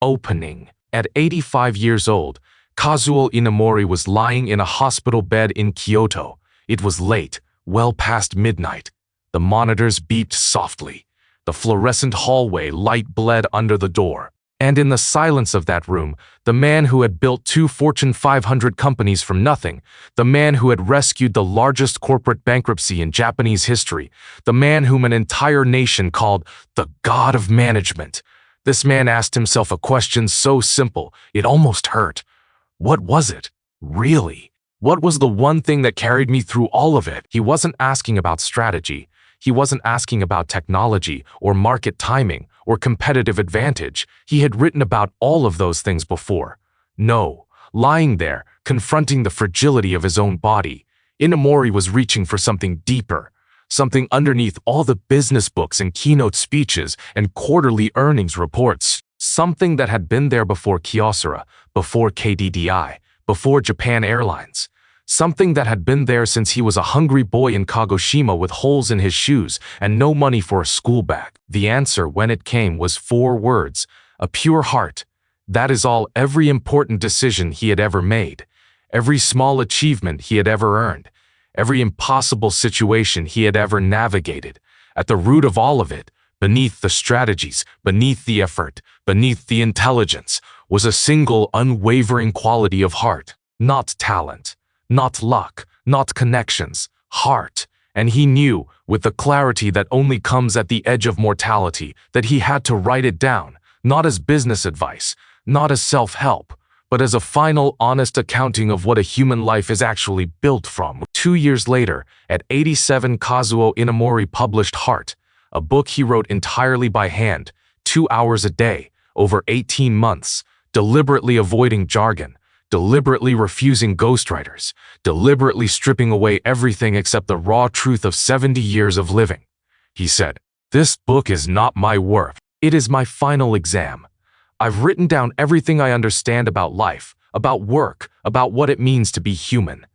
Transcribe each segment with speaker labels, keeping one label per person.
Speaker 1: Opening. At 85 years old, Kazuo Inamori was lying in a hospital bed in Kyoto. It was late, well past midnight. The monitors beeped softly. The fluorescent hallway light bled under the door. And in the silence of that room, the man who had built 2 Fortune 500 companies from nothing, the man who had rescued the largest corporate bankruptcy in Japanese history, the man whom an entire nation called the God of Management. This man asked himself a question so simple, it almost hurt. What was it? Really? What was the one thing that carried me through all of it? He wasn't asking about strategy. He wasn't asking about technology or market timing or competitive advantage. He had written about all of those things before. No, lying there, confronting the fragility of his own body, Inamori was reaching for something deeper, something underneath all the business books and keynote speeches and quarterly earnings reports, something that had been there before Kyocera, before KDDI, before Japan Airlines. Something that had been there since he was a hungry boy in Kagoshima with holes in his shoes and no money for a school bag. The answer, when it came, was 4 words: a pure heart. That is all. Every important decision he had ever made, every small achievement he had ever earned, every impossible situation he had ever navigated. At the root of all of it, beneath the strategies, beneath the effort, beneath the intelligence, was a single unwavering quality of heart. Not talent, not luck, not connections, heart. And he knew, with the clarity that only comes at the edge of mortality, that he had to write it down, not as business advice, not as self-help, but as a final, honest accounting of what a human life is actually built from. 2 years later, at 87, Kazuo Inamori published Heart, a book he wrote entirely by hand, 2 hours a day, over 18 months, deliberately avoiding jargon, deliberately refusing ghostwriters, deliberately stripping away everything except the raw truth of 70 years of living. He said, "This book is not my work. It is my final exam. I've written down everything I understand about life, about work, about what it means to be human.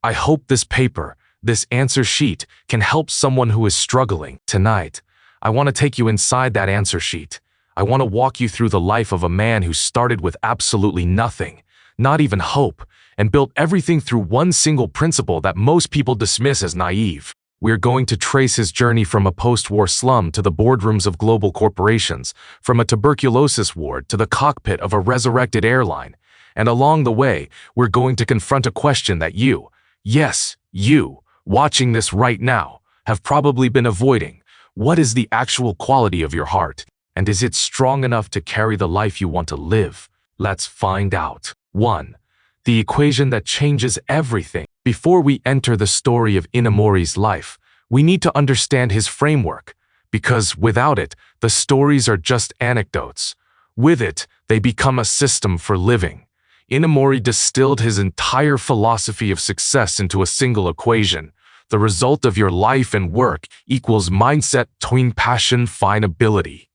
Speaker 1: I hope this paper, this answer sheet, can help someone who is struggling. Tonight, I want to take you inside that answer sheet. I want to walk you through the life of a man who started with absolutely nothing, not even hope, and built everything through one single principle that most people dismiss as naive. We're going to trace his journey from a post-war slum to the boardrooms of global corporations, from a tuberculosis ward to the cockpit of a resurrected airline. And along the way, we're going to confront a question that you, yes, you, watching this right now, have probably been avoiding. What is the actual quality of your heart? And is it strong enough to carry the life you want to live? Let's find out. 1. The equation that changes everything. Before we enter the story of Inamori's life, we need to understand his framework, because without it, the stories are just anecdotes. With it, they become a system for living. Inamori distilled his entire philosophy of success into a single equation. The result of your life and work equals mindset twin passion fine ability.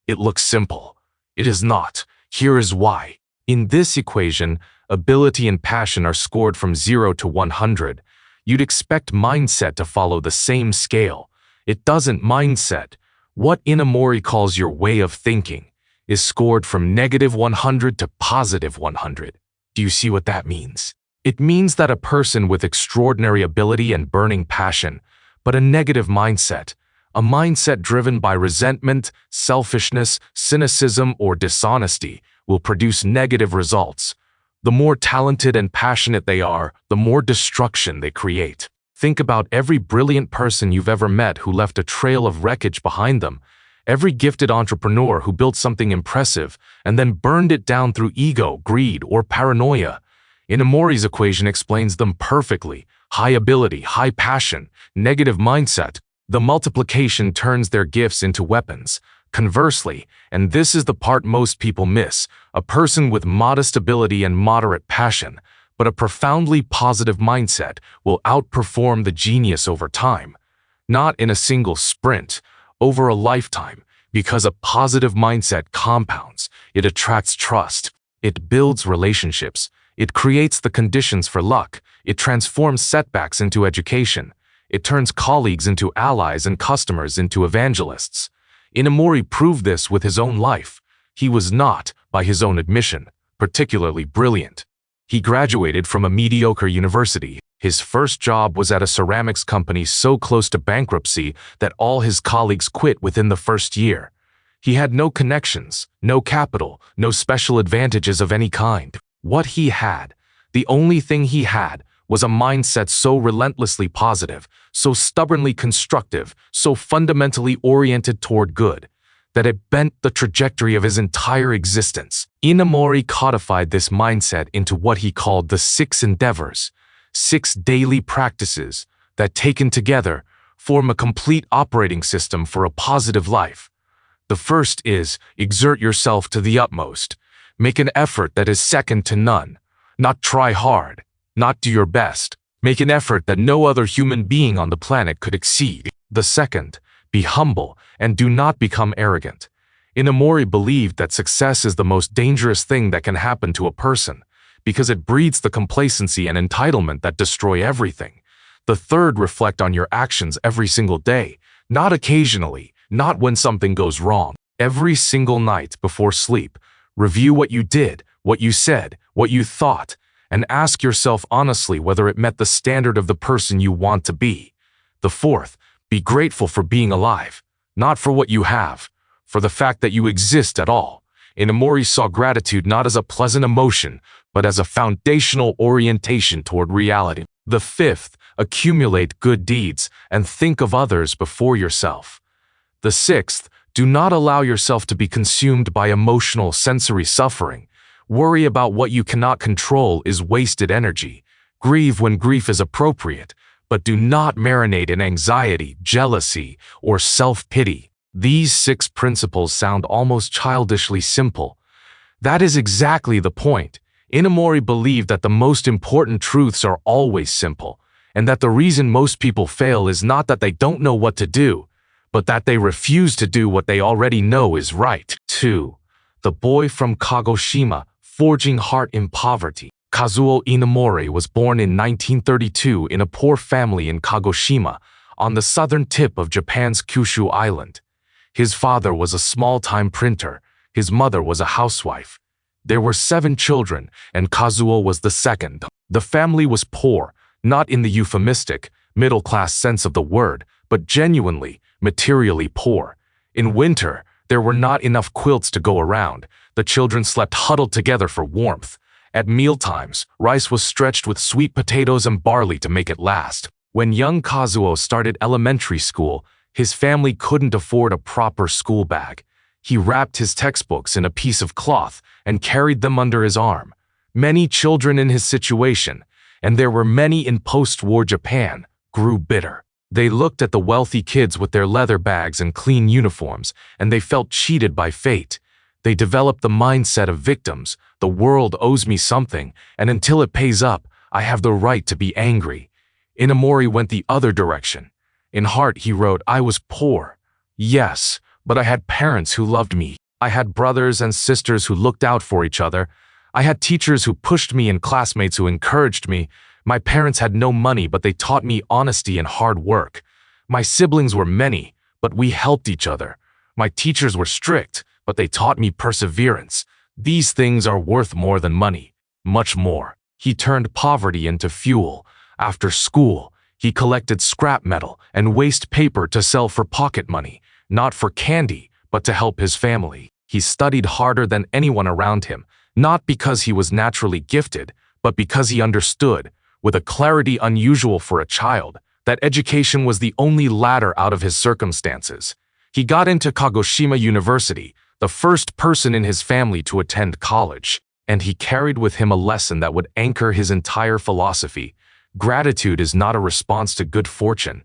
Speaker 1: It looks simple. It is not. Here is why. In this equation, ability and passion are scored from 0 to 100. You'd expect mindset to follow the same scale. It doesn't. Mindset, what Inamori calls your way of thinking, is scored from -100 to +100. Do you see what that means? It means that a person with extraordinary ability and burning passion, but a negative mindset, a mindset driven by resentment, selfishness, cynicism, or dishonesty, will produce negative results. The more talented and passionate they are, the more destruction they create. Think about every brilliant person you've ever met who left a trail of wreckage behind them, every gifted entrepreneur who built something impressive and then burned it down through ego, greed, or paranoia. Inamori's equation explains them perfectly. High ability, high passion, negative mindset. The multiplication turns their gifts into weapons. Conversely, and this is the part most people miss, a person with modest ability and moderate passion, but a profoundly positive mindset, will outperform the genius over time. Not in a single sprint, over a lifetime, because a positive mindset compounds. It attracts trust. It builds relationships. It creates the conditions for luck. It transforms setbacks into education. It turns colleagues into allies and customers into evangelists. Inamori proved this with his own life. He was not, by his own admission, particularly brilliant. He graduated from a mediocre university. His first job was at a ceramics company so close to bankruptcy that all his colleagues quit within the first year. He had no connections, no capital, no special advantages of any kind. What he had, the only thing he had, was a mindset so relentlessly positive, so stubbornly constructive, so fundamentally oriented toward good, that it bent the trajectory of his entire existence. Inamori codified this mindset into what he called the 6 endeavors, 6 daily practices that, taken together, form a complete operating system for a positive life. The first is, exert yourself to the utmost. Make an effort that is second to none. Not try hard, not do your best. Make an effort that no other human being on the planet could exceed. The second, be humble and do not become arrogant. Inamori believed that success is the most dangerous thing that can happen to a person, because it breeds the complacency and entitlement that destroy everything. The third, reflect on your actions every single day, not occasionally, not when something goes wrong. Every single night before sleep, review what you did, what you said, what you thought, and ask yourself honestly whether it met the standard of the person you want to be. The fourth, be grateful for being alive, not for what you have, for the fact that you exist at all. Inamori saw gratitude not as a pleasant emotion, but as a foundational orientation toward reality. The fifth, accumulate good deeds and think of others before yourself. The sixth, do not allow yourself to be consumed by emotional sensory suffering. Worry about what you cannot control is wasted energy. Grieve when grief is appropriate, but do not marinate in anxiety, jealousy, or self-pity. These 6 principles sound almost childishly simple. That is exactly the point. Inamori believed that the most important truths are always simple, and that the reason most people fail is not that they don't know what to do, but that they refuse to do what they already know is right. 2. The boy from Kagoshima, forging heart in poverty. Kazuo Inamori was born in 1932 in a poor family in Kagoshima, on the southern tip of Japan's Kyushu Island. His father was a small-time printer, his mother was a housewife. There were 7 children, and Kazuo was the second. The family was poor, not in the euphemistic, middle-class sense of the word, but genuinely, materially poor. In winter, there were not enough quilts to go around. The children slept huddled together for warmth. At mealtimes, rice was stretched with sweet potatoes and barley to make it last. When young Kazuo started elementary school, his family couldn't afford a proper school bag. He wrapped his textbooks in a piece of cloth and carried them under his arm. Many children in his situation, and there were many in post-war Japan, grew bitter. They looked at the wealthy kids with their leather bags and clean uniforms, and they felt cheated by fate. They developed the mindset of victims. The world owes me something, and until it pays up, I have the right to be angry. Inamori went the other direction. In Heart, he wrote, I was poor. Yes, but I had parents who loved me. I had brothers and sisters who looked out for each other. I had teachers who pushed me and classmates who encouraged me. My parents had no money, but they taught me honesty and hard work. My siblings were many, but we helped each other. My teachers were strict, but they taught me perseverance. These things are worth more than money, much more. He turned poverty into fuel. After school, he collected scrap metal and waste paper to sell for pocket money, not for candy, but to help his family. He studied harder than anyone around him, not because he was naturally gifted, but because he understood, with a clarity unusual for a child, that education was the only ladder out of his circumstances. He got into Kagoshima University, the first person in his family to attend college, and he carried with him a lesson that would anchor his entire philosophy. Gratitude is not a response to good fortune.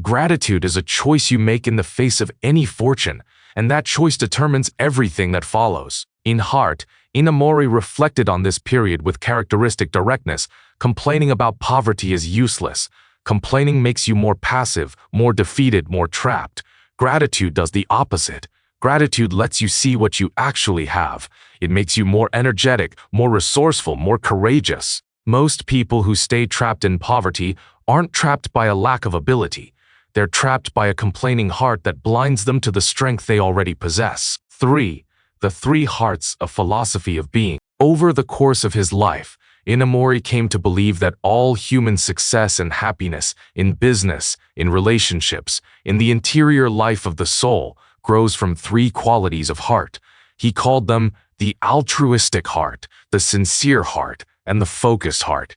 Speaker 1: Gratitude is a choice you make in the face of any fortune, and that choice determines everything that follows. In Heart, Inamori reflected on this period with characteristic directness. Complaining about poverty is useless. Complaining makes you more passive, more defeated, more trapped. Gratitude does the opposite. Gratitude lets you see what you actually have. It makes you more energetic, more resourceful, more courageous. Most people who stay trapped in poverty aren't trapped by a lack of ability. They're trapped by a complaining heart that blinds them to the strength they already possess. 3. The Three Hearts, a philosophy of being. Over the course of his life, Inamori came to believe that all human success and happiness in business, in relationships, in the interior life of the soul grows from three qualities of heart. He called them the altruistic heart, the sincere heart, and the focused heart.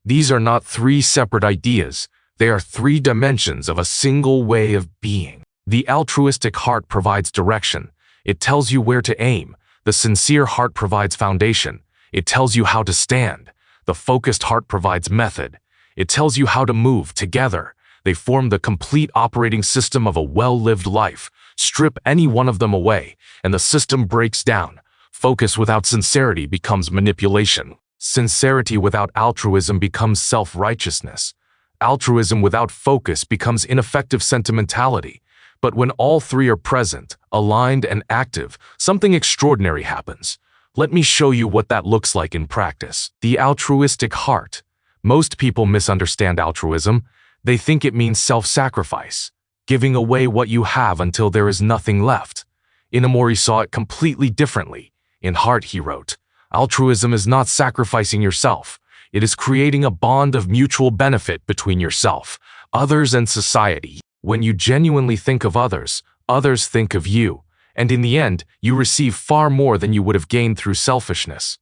Speaker 1: These are not three separate ideas. They are three dimensions of a single way of being. The altruistic heart provides direction. It tells you where to aim. The sincere heart provides foundation. It tells you how to stand. The focused heart provides method. It tells you how to move. Together, they form the complete operating system of a well-lived life. Strip any one of them away, and the system breaks down. Focus without sincerity becomes manipulation. Sincerity without altruism becomes self-righteousness. Altruism without focus becomes ineffective sentimentality. But when all three are present, aligned and active, something extraordinary happens. Let me show you what that looks like in practice. The altruistic heart. Most people misunderstand altruism. They think it means self-sacrifice, giving away what you have until there is nothing left. Inamori saw it completely differently. In Heart.He wrote, altruism is not sacrificing yourself. It is creating a bond of mutual benefit between yourself, others, and society. When you genuinely think of others, others think of you, and in the end, you receive far more than you would have gained through selfishness.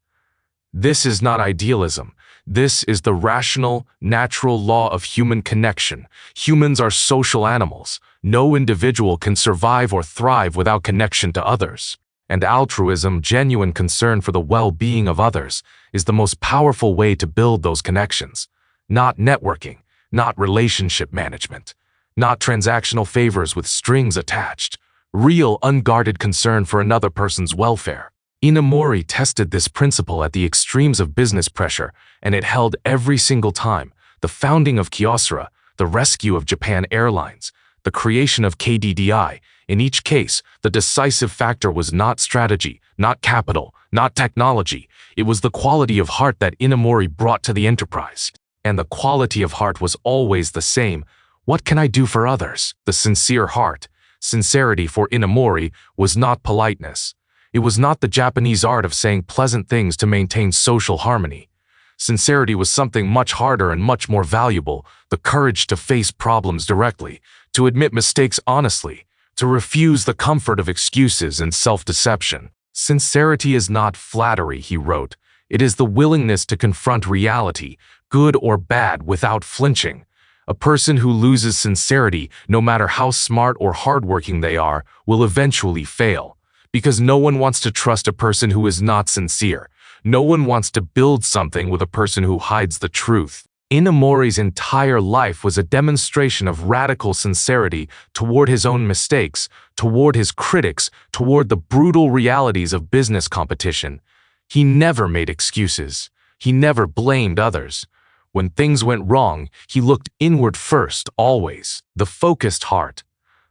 Speaker 1: This is not idealism. This is the rational, natural law of human connection. Humans are social animals. No individual can survive or thrive without connection to others. And altruism, genuine concern for the well-being of others, is the most powerful way to build those connections. Not networking, not relationship management, not transactional favors with strings attached. Real, unguarded concern for another person's welfare. Inamori tested this principle at the extremes of business pressure, and it held every single time. The founding of Kyocera, the rescue of Japan Airlines, the creation of KDDI. In each case, the decisive factor was not strategy, not capital, not technology. It was the quality of heart that Inamori brought to the enterprise. And the quality of heart was always the same. What can I do for others? The sincere heart. Sincerity for Inamori was not politeness. It was not the Japanese art of saying pleasant things to maintain social harmony. Sincerity was something much harder and much more valuable, the courage to face problems directly, to admit mistakes honestly, to refuse the comfort of excuses and self-deception. Sincerity is not flattery, he wrote. It is the willingness to confront reality, good or bad, without flinching. A person who loses sincerity, no matter how smart or hardworking they are, will eventually fail. Because no one wants to trust a person who is not sincere. No one wants to build something with a person who hides the truth. Inamori's entire life was a demonstration of radical sincerity toward his own mistakes, toward his critics, toward the brutal realities of business competition. He never made excuses. He never blamed others. When things went wrong, he looked inward first, always. The focused heart.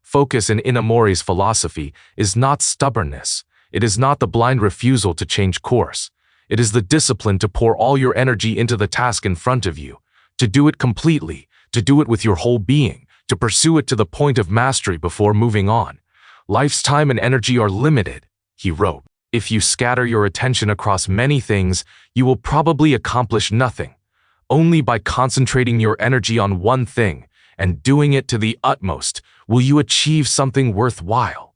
Speaker 1: Focus in Inamori's philosophy is not stubbornness. It is not the blind refusal to change course. It is the discipline to pour all your energy into the task in front of you, to do it completely, to do it with your whole being, to pursue it to the point of mastery before moving on. Life's time and energy are limited, he wrote. If you scatter your attention across many things, you will probably accomplish nothing. Only by concentrating your energy on one thing and doing it to the utmost will you achieve something worthwhile.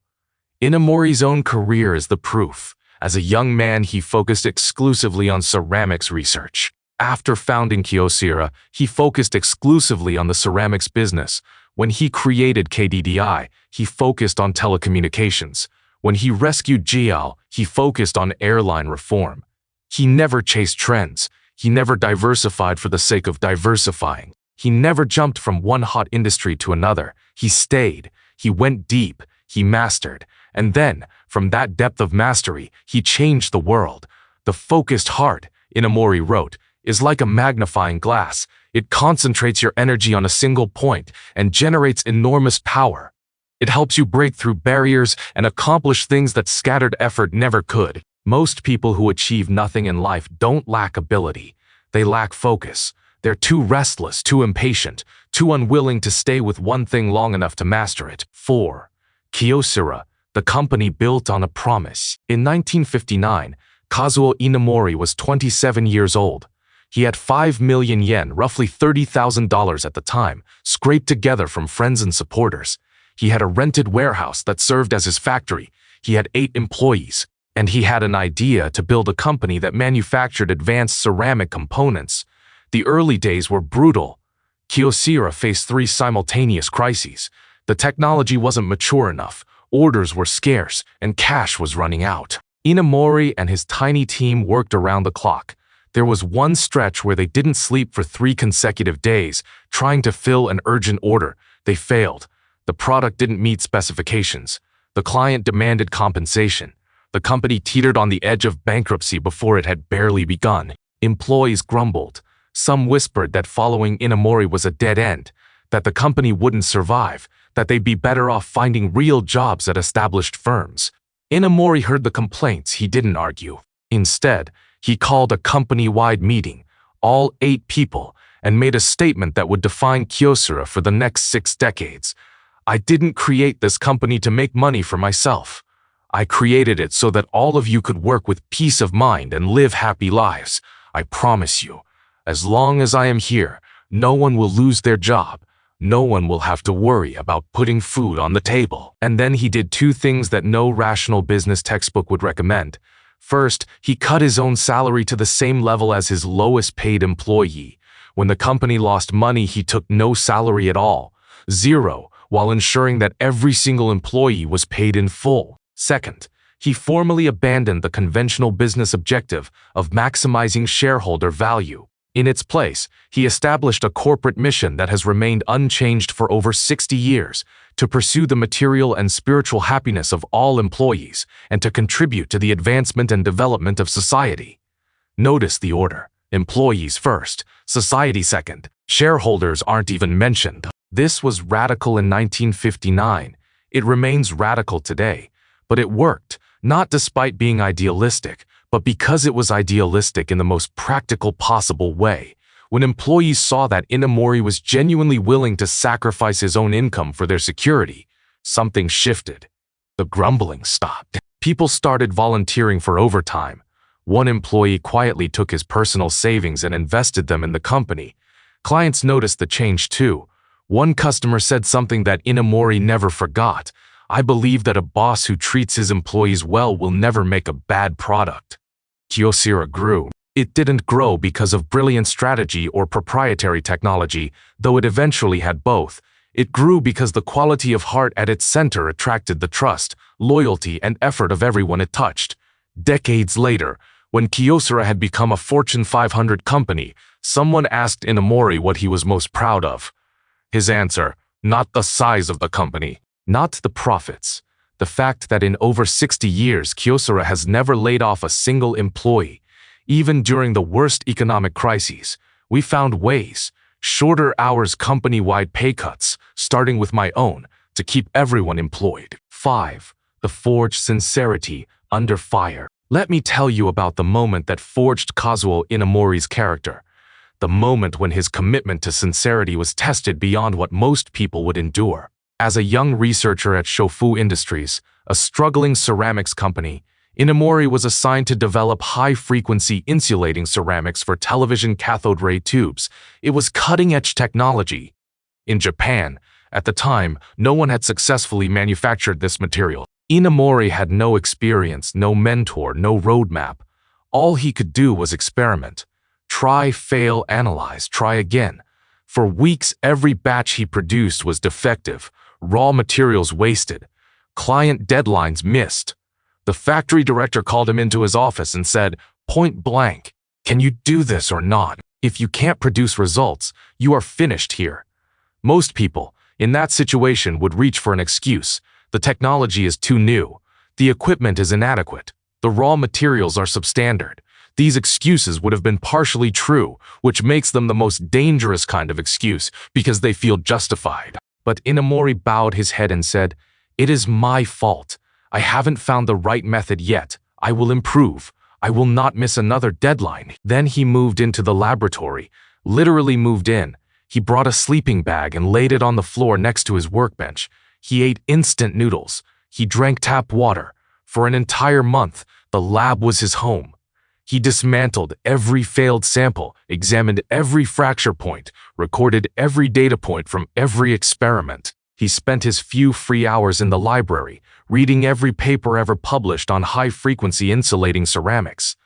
Speaker 1: Inamori's own career is the proof. As a young man, he focused exclusively on ceramics research. After founding Kyocera, he focused exclusively on the ceramics business. When he created KDDI, he focused on telecommunications. When he rescued GL, he focused on airline reform. He never chased trends. He never diversified for the sake of diversifying. He never jumped from one hot industry to another. He stayed. He went deep. He mastered. And then, from that depth of mastery, he changed the world. The focused heart, Inamori wrote, is like a magnifying glass. It concentrates your energy on a single point and generates enormous power. It helps you break through barriers and accomplish things that scattered effort never could. Most people who achieve nothing in life don't lack ability. They lack focus. They're too restless, too impatient, too unwilling to stay with one thing long enough to master it. 4. Kyocera, The company built on a promise. In 1959, Kazuo Inamori was 27 years old. He had 5 million yen, roughly $30,000 at the time, scraped together from friends and supporters. He had a rented warehouse that served as his factory. He had 8 employees, and he had an idea to build a company that manufactured advanced ceramic components. The early days were brutal. Kyocera faced 3 simultaneous crises. The technology wasn't mature enough, orders were scarce, and cash was running out. Inamori and his tiny team worked around the clock. There was one stretch where they didn't sleep for 3 consecutive days, trying to fill an urgent order. They failed. The product didn't meet specifications. The client demanded compensation. The company teetered on the edge of bankruptcy before it had barely begun. Employees grumbled. Some whispered that following Inamori was a dead end, that the company wouldn't survive, that they'd be better off finding real jobs at established firms. Inamori heard the complaints. He didn't argue. Instead, he called a company-wide meeting, all 8 people, and made a statement that would define Kyocera for the next 6 decades. I didn't create this company to make money for myself. I created it so that all of you could work with peace of mind and live happy lives. I promise you. As long as I am here, no one will lose their job. No one will have to worry about putting food on the table. And then he did 2 things that no rational business textbook would recommend. First, he cut his own salary to the same level as his lowest paid employee. When the company lost money, he took no salary at all, 0, while ensuring that every single employee was paid in full. Second, he formally abandoned the conventional business objective of maximizing shareholder value. In its place, he established a corporate mission that has remained unchanged for over 60 years, to pursue the material and spiritual happiness of all employees and to contribute to the advancement and development of society. Notice the order. Employees first, society second. Shareholders aren't even mentioned. This was radical in 1959. It remains radical today. But it worked, not despite being idealistic, but because it was idealistic in the most practical possible way. When employees saw that Inamori was genuinely willing to sacrifice his own income for their security, something shifted. The grumbling stopped. People started volunteering for overtime. One employee quietly took his personal savings and invested them in the company. Clients noticed the change too. One customer said something that Inamori never forgot. I believe that a boss who treats his employees well will never make a bad product. Kyocera grew. It didn't grow because of brilliant strategy or proprietary technology, though it eventually had both. It grew because the quality of heart at its center attracted the trust, loyalty, and effort of everyone it touched. Decades later, when Kyocera had become a Fortune 500 company, someone asked Inamori what he was most proud of. His answer, not the size of the company, not the profits. The fact that in over 60 years, Kyocera has never laid off a single employee. Even during the worst economic crises, we found ways, shorter hours, company-wide pay cuts, starting with my own, to keep everyone employed. 5. The forged sincerity under fire. Let me tell you about the moment that forged Kazuo Inamori's character. The moment when his commitment to sincerity was tested beyond what most people would endure. As a young researcher at Shofu Industries, a struggling ceramics company, Inamori was assigned to develop high-frequency insulating ceramics for television cathode ray tubes. It was cutting-edge technology. In Japan, at the time, no one had successfully manufactured this material. Inamori had no experience, no mentor, no roadmap. All he could do was experiment. Try, fail, analyze, try again. For weeks, every batch he produced was defective, raw materials wasted, client deadlines missed. The factory director called him into his office and said, point blank, "Can you do this or not? If you can't produce results, you are finished here." Most people, in that situation, would reach for an excuse. The technology is too new. The equipment is inadequate. The raw materials are substandard. These excuses would have been partially true, which makes them the most dangerous kind of excuse because they feel justified. But Inamori bowed his head and said, "It is my fault. I haven't found the right method yet. I will improve. I will not miss another deadline." Then he moved into the laboratory, literally moved in. He brought a sleeping bag and laid it on the floor next to his workbench. He ate instant noodles. He drank tap water. For an entire month, the lab was his home. He dismantled every failed sample, examined every fracture point, recorded every data point from every experiment. He spent his few free hours in the library, reading every paper ever published on high-frequency insulating ceramics.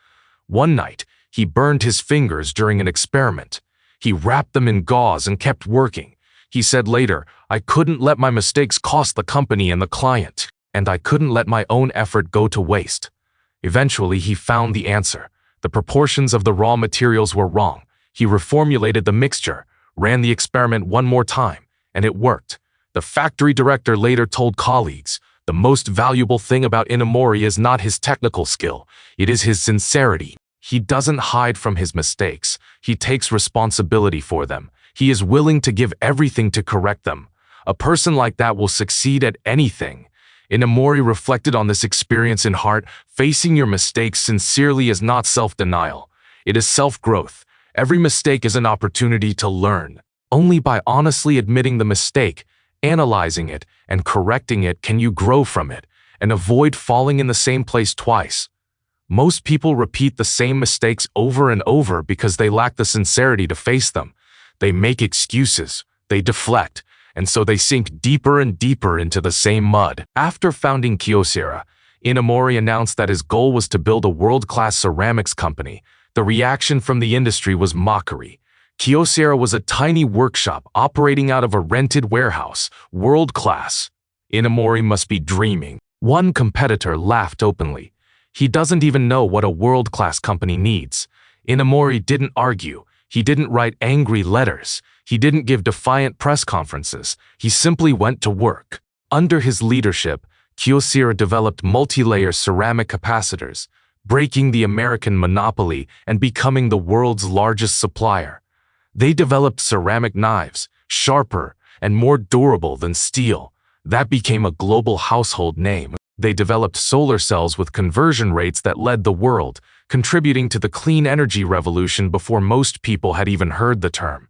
Speaker 1: One night, he burned his fingers during an experiment. He wrapped them in gauze and kept working. He said later, "I couldn't let my mistakes cost the company and the client, and I couldn't let my own effort go to waste." Eventually, he found the answer. The proportions of the raw materials were wrong. He reformulated the mixture, ran the experiment one more time, and it worked. The factory director later told colleagues, "The most valuable thing about Inamori is not his technical skill, it is his sincerity. He doesn't hide from his mistakes. He takes responsibility for them. He is willing to give everything to correct them. A person like that will succeed at anything." Inamori reflected on this experience in Heart. Facing your mistakes sincerely is not self-denial. It is self-growth. Every mistake is an opportunity to learn. Only by honestly admitting the mistake, analyzing it, and correcting it can you grow from it and avoid falling in the same place twice. Most people repeat the same mistakes over and over because they lack the sincerity to face them. They make excuses, they deflect, and so they sink deeper and deeper into the same mud. After founding Kyocera, Inamori announced that his goal was to build a world-class ceramics company. The reaction from the industry was mockery. Kyocera was a tiny workshop operating out of a rented warehouse, world-class. Inamori must be dreaming. One competitor laughed openly. He doesn't even know what a world-class company needs. Inamori didn't argue. He didn't write angry letters. He didn't give defiant press conferences. He simply went to work. Under his leadership, Kyocera developed multi-layer ceramic capacitors, breaking the American monopoly and becoming the world's largest supplier. They developed ceramic knives, sharper and more durable than steel. That became a global household name. They developed solar cells with conversion rates that led the world, contributing to the clean energy revolution before most people had even heard the term.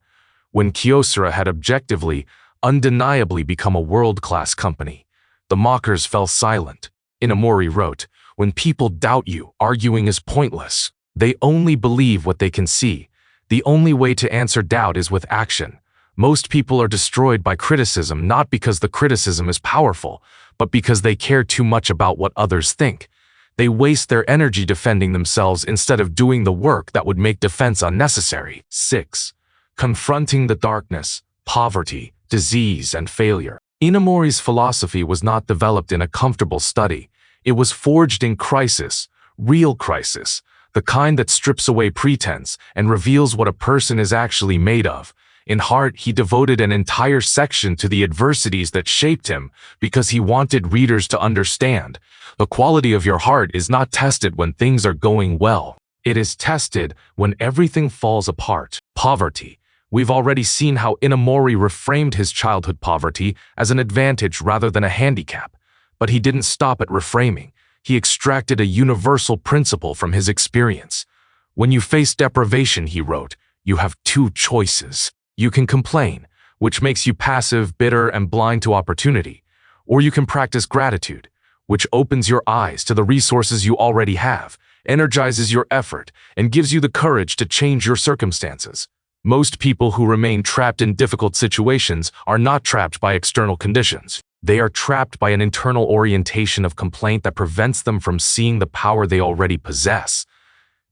Speaker 1: When Kyocera had objectively, undeniably become a world-class company, the mockers fell silent. Inamori wrote, "When people doubt you, arguing is pointless. They only believe what they can see. The only way to answer doubt is with action. Most people are destroyed by criticism not because the criticism is powerful, but because they care too much about what others think. They waste their energy defending themselves instead of doing the work that would make defense unnecessary." 6. Confronting the darkness, poverty, disease, and failure. Inamori's philosophy was not developed in a comfortable study. It was forged in crisis, real crisis, the kind that strips away pretense and reveals what a person is actually made of. In Heart, he devoted an entire section to the adversities that shaped him because he wanted readers to understand. The quality of your heart is not tested when things are going well. It is tested when everything falls apart. Poverty. We've already seen how Inamori reframed his childhood poverty as an advantage rather than a handicap. But he didn't stop at reframing. He extracted a universal principle from his experience. When you face deprivation, he wrote, you have two choices. You can complain, which makes you passive, bitter, and blind to opportunity. Or you can practice gratitude, which opens your eyes to the resources you already have, energizes your effort, and gives you the courage to change your circumstances. Most people who remain trapped in difficult situations are not trapped by external conditions. They are trapped by an internal orientation of complaint that prevents them from seeing the power they already possess.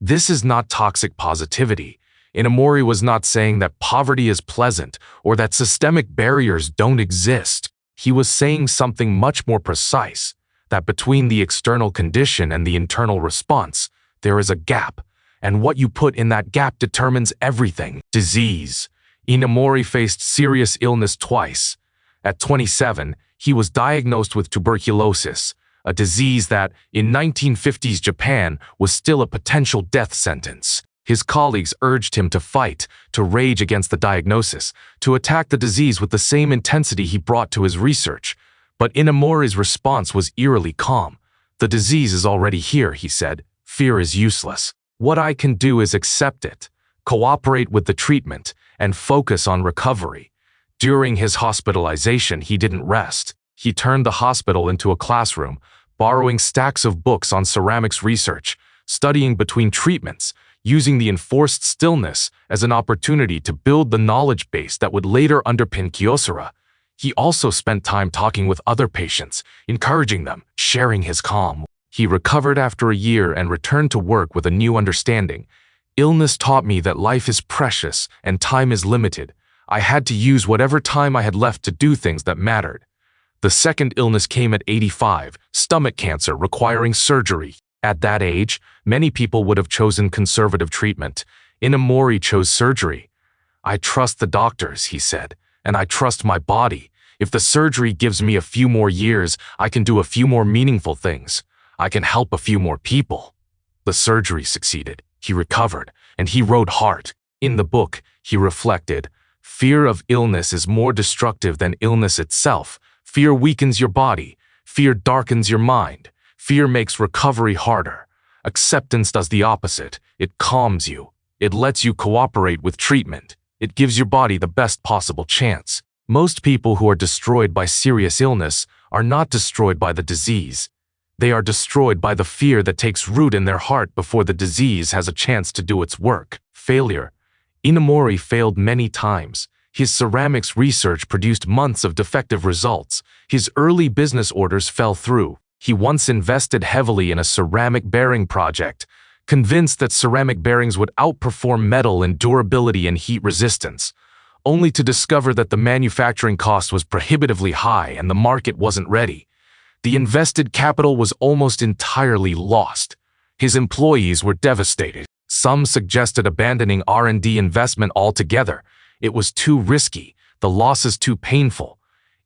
Speaker 1: This is not toxic positivity. Inamori was not saying that poverty is pleasant or that systemic barriers don't exist. He was saying something much more precise, that between the external condition and the internal response, there is a gap, and what you put in that gap determines everything. Disease. Inamori faced serious illness twice. At 27, he was diagnosed with tuberculosis, a disease that, in 1950s Japan, was still a potential death sentence. His colleagues urged him to fight, to rage against the diagnosis, to attack the disease with the same intensity he brought to his research. But Inamori's response was eerily calm. The disease is already here, he said. Fear is useless. What I can do is accept it, cooperate with the treatment, and focus on recovery. During his hospitalization, he didn't rest. He turned the hospital into a classroom, borrowing stacks of books on ceramics research, studying between treatments, using the enforced stillness as an opportunity to build the knowledge base that would later underpin Kyocera. He also spent time talking with other patients, encouraging them, sharing his calm. He recovered after a year and returned to work with a new understanding. Illness taught me that life is precious and time is limited. I had to use whatever time I had left to do things that mattered. The second illness came at 85, stomach cancer requiring surgery. At that age, many people would have chosen conservative treatment. Inamori chose surgery. "I trust the doctors," he said, "and I trust my body. If the surgery gives me a few more years, I can do a few more meaningful things. I can help a few more people." The surgery succeeded. He recovered, and he wrote Heart. In the book, he reflected, "Fear of illness is more destructive than illness itself. Fear weakens your body. Fear darkens your mind. Fear makes recovery harder. Acceptance does the opposite. It calms you. It lets you cooperate with treatment. It gives your body the best possible chance." Most people who are destroyed by serious illness are not destroyed by the disease. They are destroyed by the fear that takes root in their heart before the disease has a chance to do its work. Failure. Inamori failed many times. His ceramics research produced months of defective results. His early business orders fell through. He once invested heavily in a ceramic bearing project, convinced that ceramic bearings would outperform metal in durability and heat resistance, only to discover that the manufacturing cost was prohibitively high and the market wasn't ready. The invested capital was almost entirely lost. His employees were devastated. Some suggested abandoning R&D investment altogether. It was too risky, the losses too painful.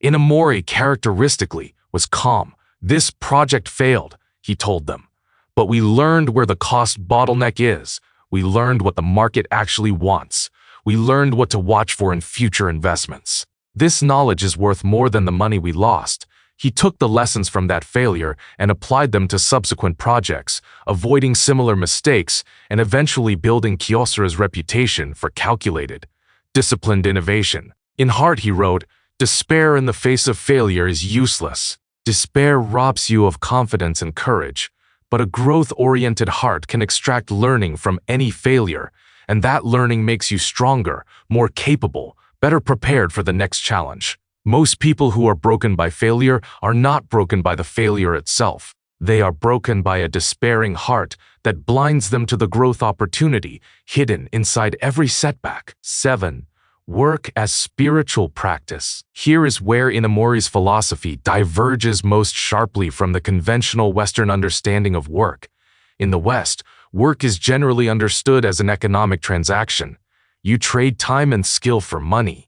Speaker 1: Inamori, characteristically, was calm. "This project failed," he told them. "But we learned where the cost bottleneck is. We learned what the market actually wants. We learned what to watch for in future investments. This knowledge is worth more than the money we lost." He took the lessons from that failure and applied them to subsequent projects, avoiding similar mistakes and eventually building Kyocera's reputation for calculated, disciplined innovation. In Heart, he wrote, "Despair in the face of failure is useless. Despair robs you of confidence and courage, but a growth-oriented heart can extract learning from any failure, and that learning makes you stronger, more capable, better prepared for the next challenge." Most people who are broken by failure are not broken by the failure itself. They are broken by a despairing heart that blinds them to the growth opportunity hidden inside every setback. 7. Work as spiritual practice. Here is where Inamori's philosophy diverges most sharply from the conventional Western understanding of work. In the West, work is generally understood as an economic transaction. You trade time and skill for money.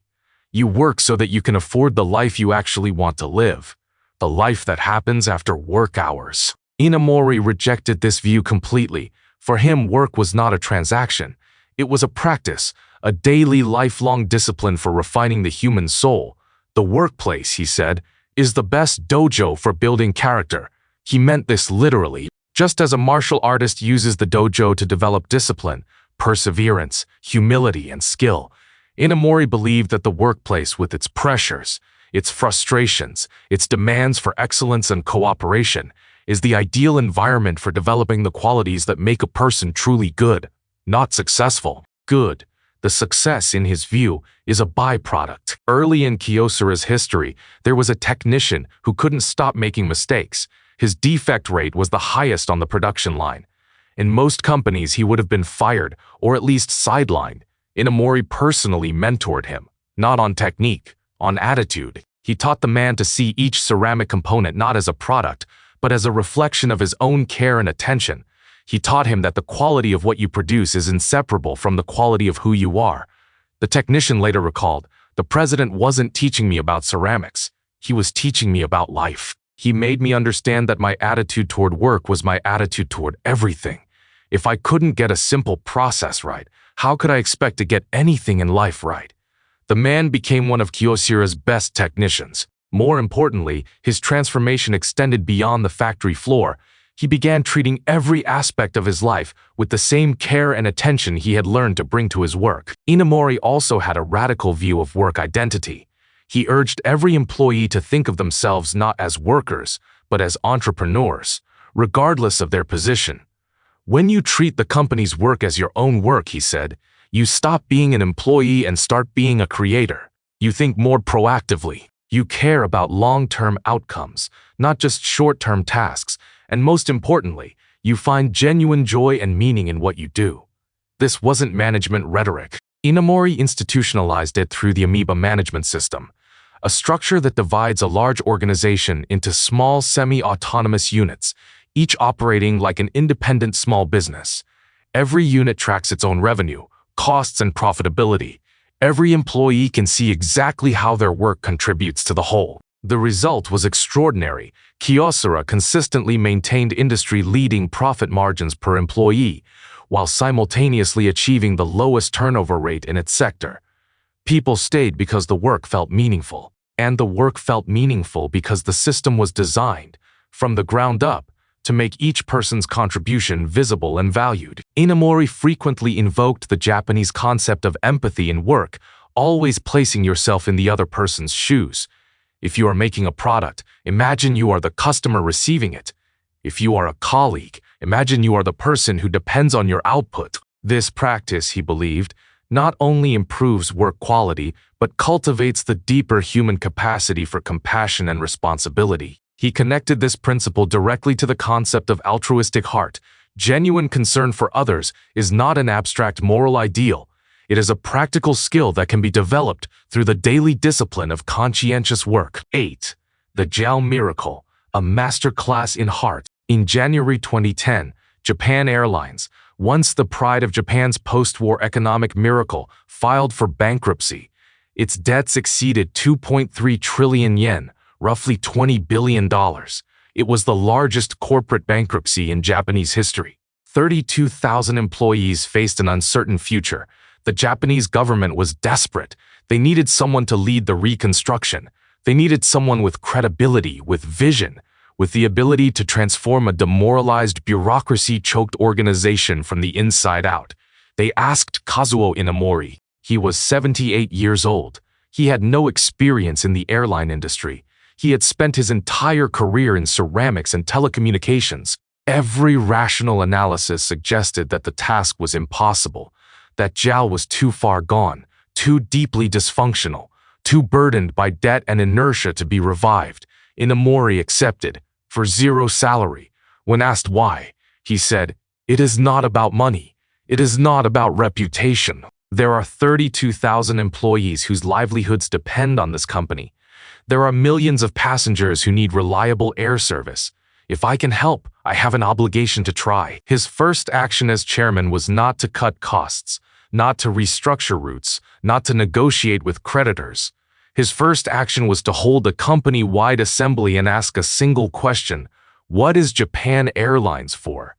Speaker 1: You work so that you can afford the life you actually want to live, the life that happens after work hours. Inamori rejected this view completely. For him, work was not a transaction. It was a practice, a daily, lifelong discipline for refining the human soul. The workplace, he said, is the best dojo for building character. He meant this literally. Just as a martial artist uses the dojo to develop discipline, perseverance, humility, and skill, Inamori believed that the workplace, with its pressures, its frustrations, its demands for excellence and cooperation, is the ideal environment for developing the qualities that make a person truly good, not successful. Good. The success, in his view, is a byproduct. Early in Kyocera's history, there was a technician who couldn't stop making mistakes. His defect rate was the highest on the production line. In most companies, he would have been fired or at least sidelined. Inamori personally mentored him, not on technique, on attitude. He taught the man to see each ceramic component not as a product, but as a reflection of his own care and attention. He taught him that the quality of what you produce is inseparable from the quality of who you are. The technician later recalled, "The president wasn't teaching me about ceramics. He was teaching me about life. He made me understand that my attitude toward work was my attitude toward everything. If I couldn't get a simple process right, how could I expect to get anything in life right?" The man became one of Kyocera's best technicians. More importantly, his transformation extended beyond the factory floor. He began treating every aspect of his life with the same care and attention he had learned to bring to his work. Inamori also had a radical view of work identity. He urged every employee to think of themselves not as workers, but as entrepreneurs, regardless of their position. When you treat the company's work as your own work, he said, you stop being an employee and start being a creator. You think more proactively. You care about long-term outcomes, not just short-term tasks, and most importantly, you find genuine joy and meaning in what you do. This wasn't management rhetoric. Inamori institutionalized it through the amoeba management system, a structure that divides a large organization into small semi-autonomous units, each operating like an independent small business. Every unit tracks its own revenue, costs, and profitability. Every employee can see exactly how their work contributes to the whole. The result was extraordinary. Kyocera consistently maintained industry-leading profit margins per employee, while simultaneously achieving the lowest turnover rate in its sector. People stayed because the work felt meaningful. And the work felt meaningful because the system was designed, from the ground up, to make each person's contribution visible and valued. Inamori frequently invoked the Japanese concept of empathy in work, always placing yourself in the other person's shoes. If you are making a product, imagine you are the customer receiving it. If you are a colleague, imagine you are the person who depends on your output. This practice, he believed, not only improves work quality, but cultivates the deeper human capacity for compassion and responsibility. He connected this principle directly to the concept of altruistic heart. Genuine concern for others is not an abstract moral ideal. It is a practical skill that can be developed through the daily discipline of conscientious work. 8. The Jiao Miracle, a masterclass in heart. In January 2010, Japan Airlines, once the pride of Japan's post-war economic miracle, filed for bankruptcy. Its debts exceeded 2.3 trillion yen, roughly $20 billion. It was the largest corporate bankruptcy in Japanese history. 32,000 employees faced an uncertain future. The Japanese government was desperate. They needed someone to lead the reconstruction. They needed someone with credibility, with vision, with the ability to transform a demoralized, bureaucracy-choked organization from the inside out. They asked Kazuo Inamori. He was 78 years old. He had no experience in the airline industry. He had spent his entire career in ceramics and telecommunications. Every rational analysis suggested that the task was impossible, that Jiao was too far gone, too deeply dysfunctional, too burdened by debt and inertia to be revived. Inamori accepted, for zero salary. When asked why, he said, "It is not about money. It is not about reputation. There are 32,000 employees whose livelihoods depend on this company. There are millions of passengers who need reliable air service. If I can help, I have an obligation to try." His first action as chairman was not to cut costs, not to restructure routes, not to negotiate with creditors. His first action was to hold a company-wide assembly and ask a single question: what is Japan Airlines for?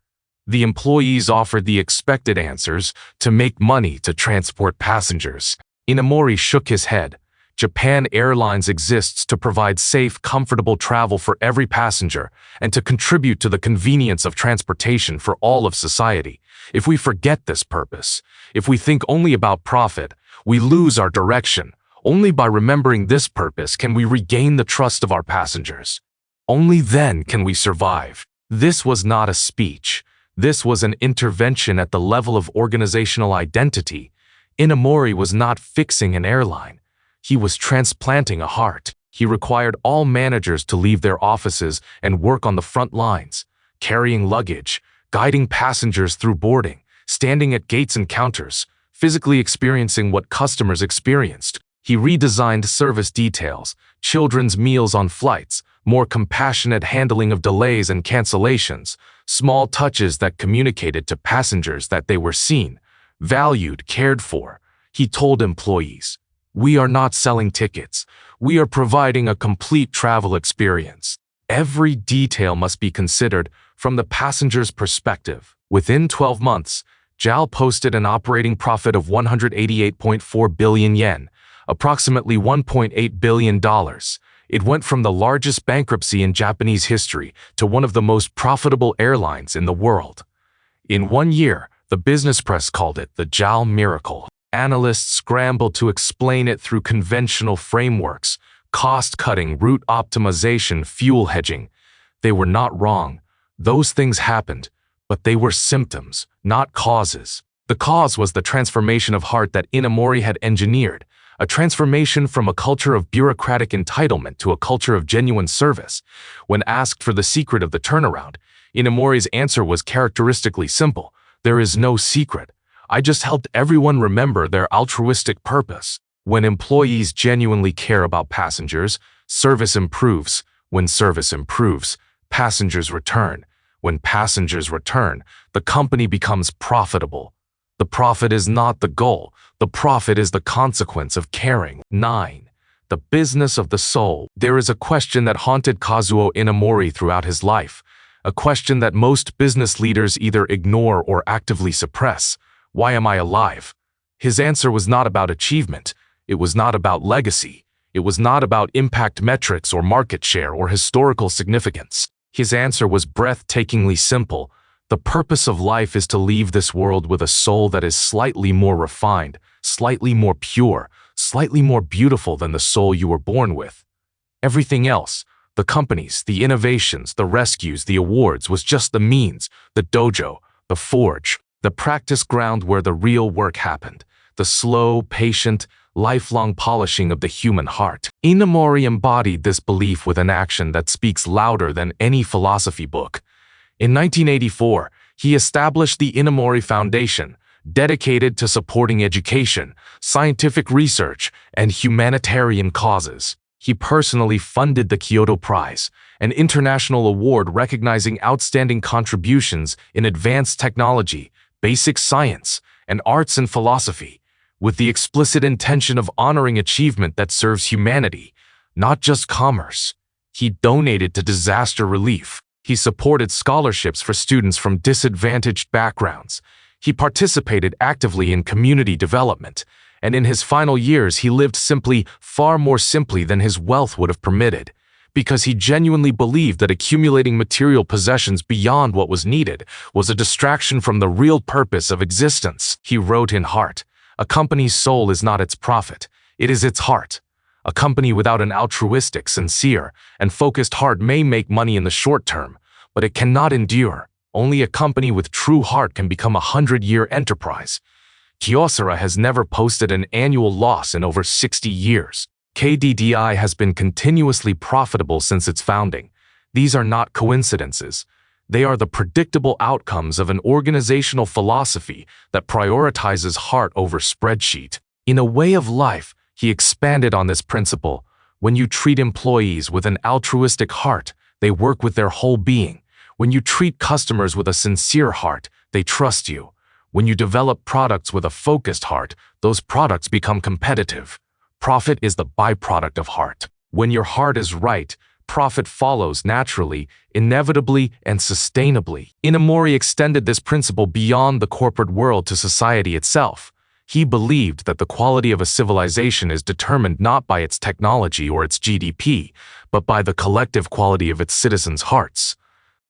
Speaker 1: The employees offered the expected answers: to make money, to transport passengers. Inamori shook his head. Japan Airlines exists to provide safe, comfortable travel for every passenger and to contribute to the convenience of transportation for all of society. If we forget this purpose, if we think only about profit, we lose our direction. Only by remembering this purpose can we regain the trust of our passengers. Only then can we survive. This was not a speech. This was an intervention at the level of organizational identity. Inamori was not fixing an airline. He was transplanting a heart. He required all managers to leave their offices and work on the front lines, carrying luggage, guiding passengers through boarding, standing at gates and counters, physically experiencing what customers experienced. He redesigned service details, children's meals on flights, more compassionate handling of delays and cancellations, small touches that communicated to passengers that they were seen, valued, cared for. He told employees, "We are not selling tickets. We are providing a complete travel experience." Every detail must be considered from the passenger's perspective. Within 12 months, Jiao posted an operating profit of 188.4 billion yen, approximately $1.8 billion. It went from the largest bankruptcy in Japanese history to one of the most profitable airlines in the world. In 1 year, the business press called it the Jiao Miracle. Analysts scrambled to explain it through conventional frameworks, cost-cutting, route optimization, fuel hedging. They were not wrong. Those things happened, but they were symptoms, not causes. The cause was the transformation of heart that Inamori had engineered, a transformation from a culture of bureaucratic entitlement to a culture of genuine service. When asked for the secret of the turnaround, Inamori's answer was characteristically simple. There is no secret. I just helped everyone remember their altruistic purpose. When employees genuinely care about passengers, service improves. When service improves, passengers return. When passengers return, the company becomes profitable. The profit is not the goal. The profit is the consequence of caring. 9. The business of the soul. There is a question that haunted Kazuo Inamori throughout his life, a question that most business leaders either ignore or actively suppress. Why am I alive? His answer was not about achievement. It was not about legacy. It was not about impact metrics or market share or historical significance. His answer was breathtakingly simple. The purpose of life is to leave this world with a soul that is slightly more refined, slightly more pure, slightly more beautiful than the soul you were born with. Everything else, the companies, the innovations, the rescues, the awards, was just the means, the dojo, the forge, the practice ground where the real work happened, the slow, patient, lifelong polishing of the human heart. Inamori embodied this belief with an action that speaks louder than any philosophy book. In 1984, he established the Inamori Foundation, dedicated to supporting education, scientific research, and humanitarian causes. He personally funded the Kyoto Prize, an international award recognizing outstanding contributions in advanced technology, basic science, and arts and philosophy, with the explicit intention of honoring achievement that serves humanity, not just commerce. He donated to disaster relief. He supported scholarships for students from disadvantaged backgrounds. He participated actively in community development, and in his final years he lived simply, far more simply than his wealth would have permitted, because he genuinely believed that accumulating material possessions beyond what was needed was a distraction from the real purpose of existence. He wrote in Heart, "A company's soul is not its profit, it is its heart. A company without an altruistic, sincere, and focused heart may make money in the short term, but it cannot endure. Only a company with true heart can become a 100-year enterprise." Kyocera has never posted an annual loss in over 60 years. KDDI has been continuously profitable since its founding. These are not coincidences. They are the predictable outcomes of an organizational philosophy that prioritizes heart over spreadsheet. In a way of life, he expanded on this principle. When you treat employees with an altruistic heart, they work with their whole being. When you treat customers with a sincere heart, they trust you. When you develop products with a focused heart, those products become competitive. Profit is the byproduct of heart. When your heart is right, profit follows naturally, inevitably, and sustainably. Inamori extended this principle beyond the corporate world to society itself. He believed that the quality of a civilization is determined not by its technology or its GDP, but by the collective quality of its citizens' hearts.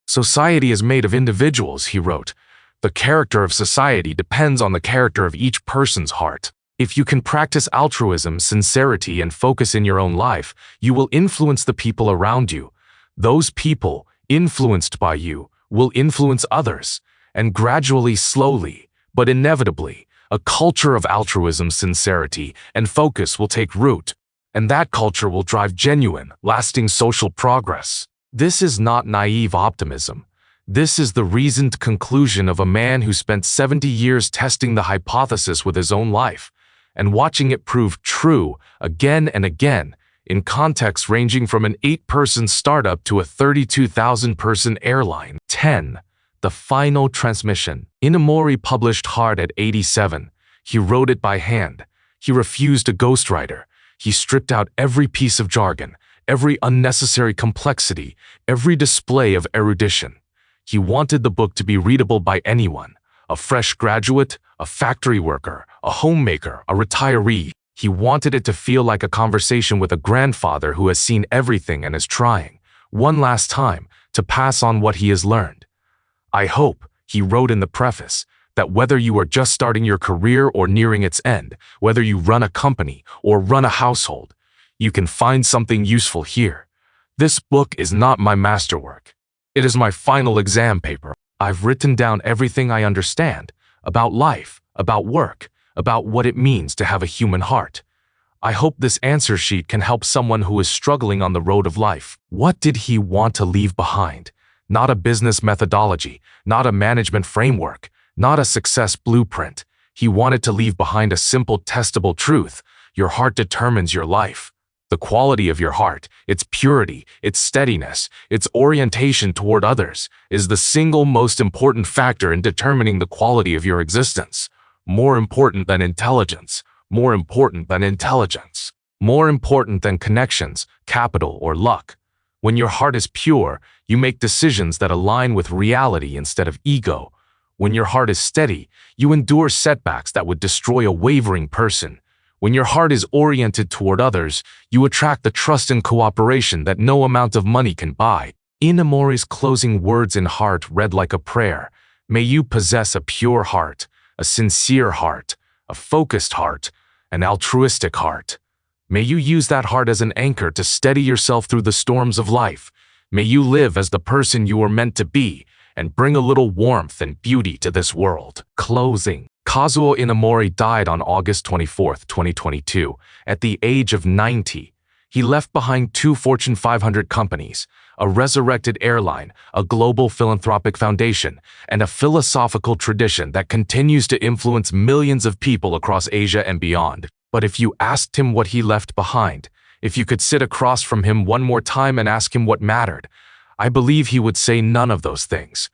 Speaker 1: Society is made of individuals, he wrote. The character of society depends on the character of each person's heart. If you can practice altruism, sincerity, and focus in your own life, you will influence the people around you. Those people, influenced by you, will influence others, and gradually, slowly, but inevitably, a culture of altruism, sincerity, and focus will take root, and that culture will drive genuine, lasting social progress. This is not naive optimism. This is the reasoned conclusion of a man who spent 70 years testing the hypothesis with his own life, and watching it prove true again and again, in contexts ranging from an 8-person startup to a 32,000-person airline. 10. The final transmission. Inamori published Heart at 87. He wrote it by hand. He refused a ghostwriter. He stripped out every piece of jargon, every unnecessary complexity, every display of erudition. He wanted the book to be readable by anyone, a fresh graduate, a factory worker, a homemaker, a retiree. He wanted it to feel like a conversation with a grandfather who has seen everything and is trying, one last time, to pass on what he has learned. I hope, he wrote in the preface, that whether you are just starting your career or nearing its end, whether you run a company or run a household, You can find something useful here. This book is not my masterwork. It is my final exam paper. I've written down everything I understand about life, about work, about what it means to have a human heart. I hope this answer sheet can help someone who is struggling on the road of life. What did he want to leave behind? Not a business methodology, not a management framework, not a success blueprint. He wanted to leave behind a simple, testable truth. Your heart determines your life. The quality of your heart, its purity, its steadiness, its orientation toward others, is the single most important factor in determining the quality of your existence. More important than intelligence. More important than intelligence. More important than connections, capital, or luck. When your heart is pure, you make decisions that align with reality instead of ego. When your heart is steady, you endure setbacks that would destroy a wavering person. When your heart is oriented toward others, you attract the trust and cooperation that no amount of money can buy. Inamori's closing words in Heart read like a prayer. May you possess a pure heart, a sincere heart, a focused heart, an altruistic heart. May you use that heart as an anchor to steady yourself through the storms of life. May you live as the person you are meant to be and bring a little warmth and beauty to this world. Closing. Kazuo Inamori died on August 24, 2022, at the age of 90. He left behind 2 Fortune 500 companies, a resurrected airline, a global philanthropic foundation, and a philosophical tradition that continues to influence millions of people across Asia and beyond. But if you asked him what he left behind, if you could sit across from him one more time and ask him what mattered, I believe he would say none of those things.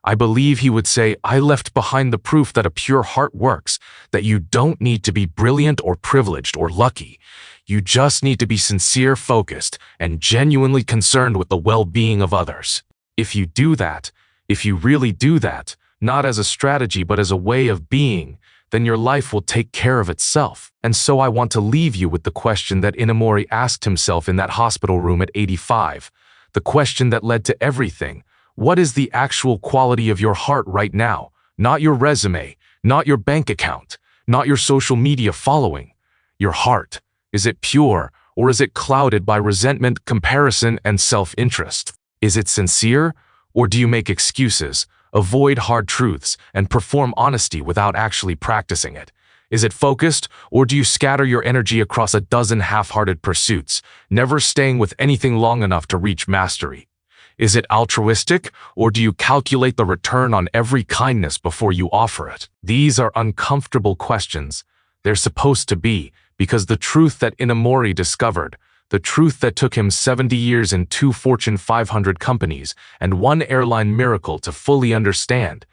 Speaker 1: I believe he would say, I left behind the proof that a pure heart works, that you don't need to be brilliant or privileged or lucky. You just need to be sincere, focused, and genuinely concerned with the well-being of others. If you do that, if you really do that, not as a strategy but as a way of being, then your life will take care of itself. And so I want to leave you with the question that Inamori asked himself in that hospital room at 85, the question that led to everything. What is the actual quality of your heart right now? Not your resume, not your bank account, not your social media following. Your heart. Is it pure, or is it clouded by resentment, comparison, and self-interest? Is it sincere, or do you make excuses, avoid hard truths, and perform honesty without actually practicing it? Is it focused, or do you scatter your energy across a dozen half-hearted pursuits, never staying with anything long enough to reach mastery? Is it altruistic, or do you calculate the return on every kindness before you offer it? These are uncomfortable questions. They're supposed to be, because the truth that Inamori discovered, the truth that took him 70 years in 2 Fortune 500 companies and 1 airline miracle to fully understand,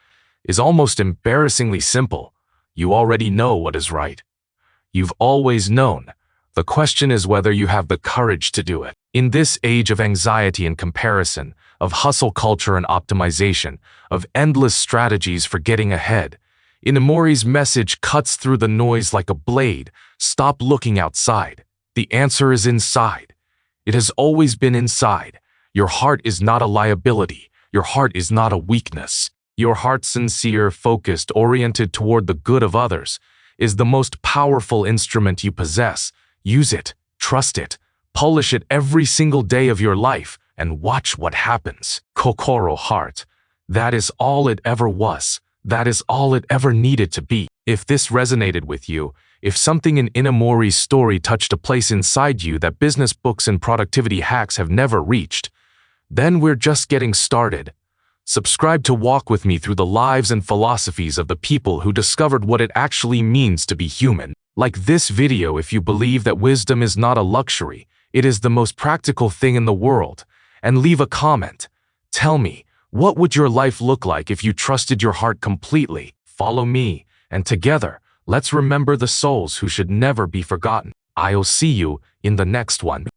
Speaker 1: is almost embarrassingly simple. You already know what is right. You've always known. The question is whether you have the courage to do it. In this age of anxiety and comparison, of hustle culture and optimization, of endless strategies for getting ahead, Inamori's message cuts through the noise like a blade. Stop looking outside. The answer is inside. It has always been inside. Your heart is not a liability. Your heart is not a weakness. Your heart, sincere, focused, oriented toward the good of others, is the most powerful instrument you possess. Use it, trust it, polish it every single day of your life, and watch what happens. Kokoro, heart. That is all it ever was. That is all it ever needed to be. If this resonated with you, if something in Inamori's story touched a place inside you that business books and productivity hacks have never reached, then we're just getting started. Subscribe to walk with me through the lives and philosophies of the people who discovered what it actually means to be human. Like this video if you believe that wisdom is not a luxury, it is the most practical thing in the world. And leave a comment. Tell me, what would your life look like if you trusted your heart completely? Follow me, and together, let's remember the souls who should never be forgotten. I'll see you in the next one.